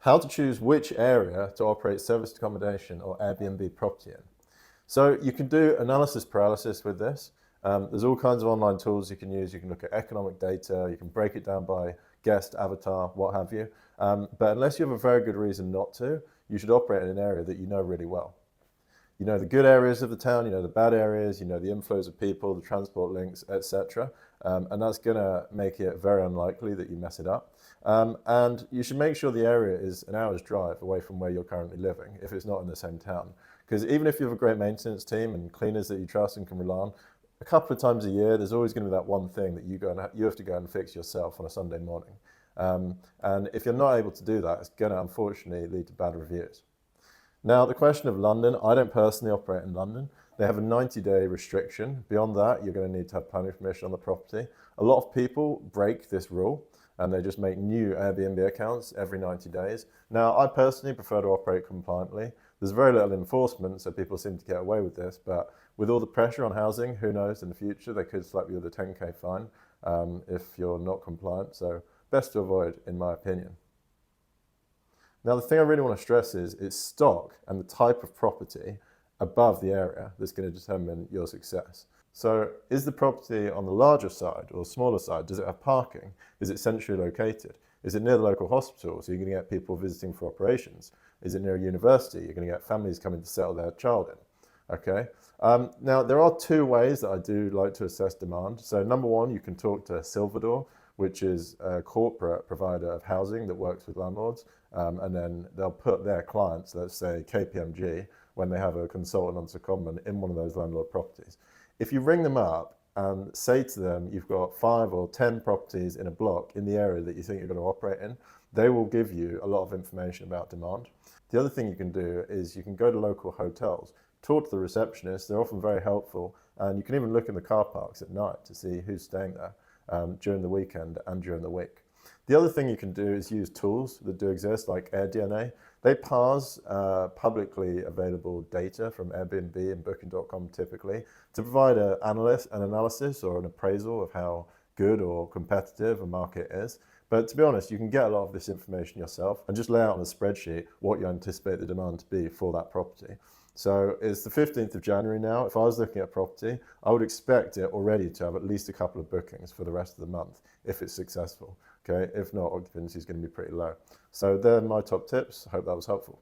How to choose which area to operate serviced accommodation or Airbnb property in. So you can do analysis paralysis with this. There's all kinds of online tools you can use. You can look at economic data, you can break it down by guest, avatar, what have you. But unless you have a very good reason not to, you should operate in an area that you know really well. You know the good areas of the town, you know the bad areas, you know the inflows of people, the transport links, etc. And that's going to make it very unlikely that you mess it up. And you should make sure the area is an hour's drive away from where you're currently living, if it's not in the same town. Because even if you have a great maintenance team and cleaners that you trust and can rely on, a couple of times a year, there's always going to be that one thing that you have to go and fix yourself on a Sunday morning. And if you're not able to do that, it's going to unfortunately lead to bad reviews. Now, the question of London, I don't personally operate in London. They have a 90-day restriction. Beyond that, you're going to need to have planning permission on the property. A lot of people break this rule and they just make new Airbnb accounts every 90 days. Now, I personally prefer to operate compliantly. There's very little enforcement, so people seem to get away with this, but with all the pressure on housing, who knows, in the future, they could slap you with a 10K fine if you're not compliant. So best to avoid, in my opinion. Now, the thing I really want to stress is it's stock and the type of property above the area that's going to determine your success. So is the property on the larger side or smaller side? Does it have parking? Is it centrally located? Is it near the local hospital? So you're going to get people visiting for operations. Is it near a university? You're going to get families coming to settle their child in. Okay. Now, there are two ways that I do like to assess demand. So number one, you can talk to Silverdor, which is a corporate provider of housing that works with landlords. And then they'll put their clients, let's say KPMG, when they have a consultant on secondment in one of those landlord properties. If you ring them up and say to them you've got 5 or 10 properties in a block in the area that you think you're going to operate in, they will give you a lot of information about demand. The other thing you can do is you can go to local hotels, talk to the receptionists, they're often very helpful, and you can even look in the car parks at night to see who's staying there during the weekend and during the week. The other thing you can do is use tools that do exist, like Airdna. They parse publicly available data from Airbnb and Booking.com typically to provide an analysis or an appraisal of how good or competitive a market is. But to be honest, you can get a lot of this information yourself and just lay out on a spreadsheet what you anticipate the demand to be for that property. So it's the 15th of January now. If I was looking at property, I would expect it already to have at least a couple of bookings for the rest of the month if it's successful. Okay, if not, occupancy is going to be pretty low. So they're my top tips. I hope that was helpful.